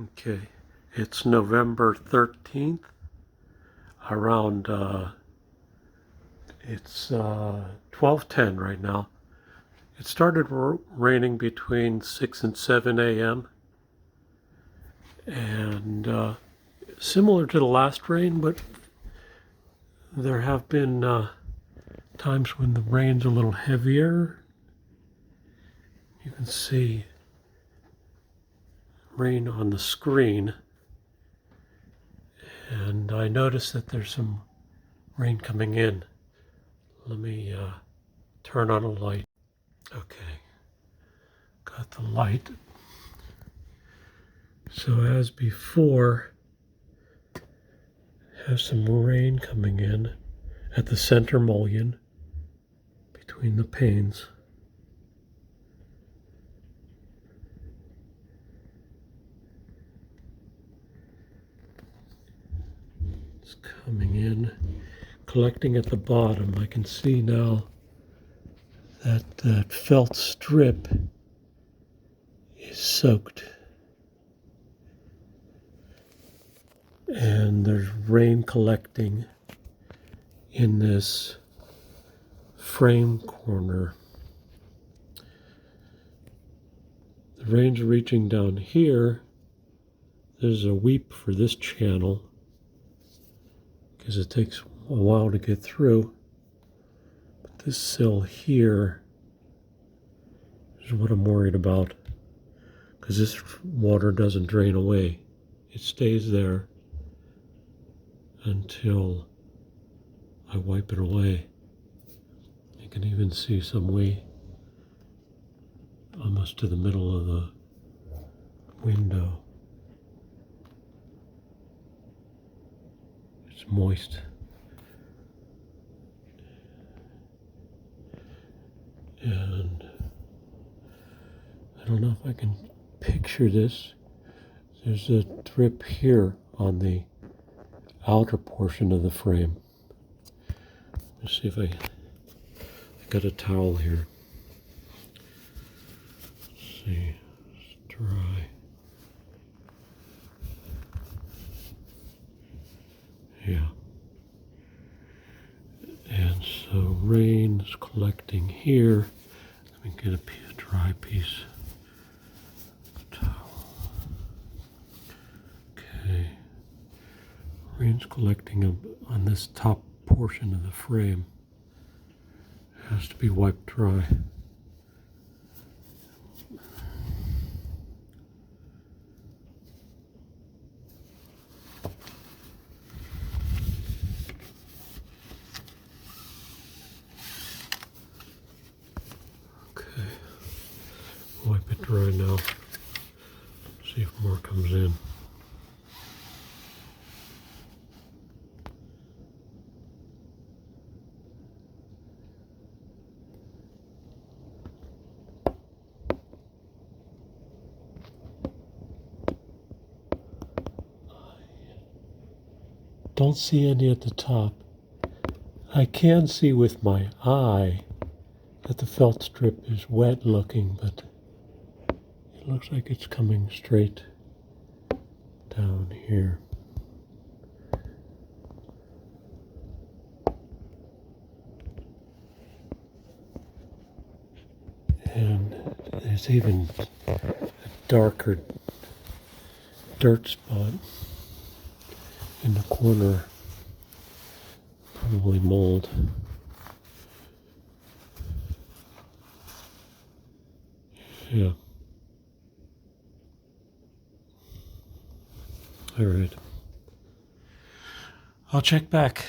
Okay, it's November 13th, around, it's 12:10 right now. It started raining between 6 and 7 a.m. and similar to the last rain, but there have been times when the rain's a little heavier. You can see rain on the screen, and I noticed that there's some rain coming in. Let me turn on a light. Okay, got the light. So as before, have some rain coming in at the center mullion between the panes. It's coming in, collecting at the bottom. I can see now that that felt strip is soaked. And there's rain collecting in this frame corner. The rain's reaching down here. There's a weep for this channel because it takes a while to get through. But this sill here is what I'm worried about, because this water doesn't drain away. It stays there until I wipe it away. You can even see some way almost to the middle of the window. It's moist. And I don't know if I can picture this. There's a drip here on the outer portion of the frame. Let's see if I got a towel here. Let's see, it's dry. Yeah. And so rain's collecting here. Let me get a dry piece of towel. Okay. Rain's collecting on this top portion of the frame. It has to be wiped dry. Okay. Wipe it dry now. See if more comes in. Don't see any at the top. I can see with my eye that the felt strip is wet looking, but it looks like it's coming straight down here. And there's even a darker dirt spot in the corner, probably mold. Yeah. All right. I'll check back.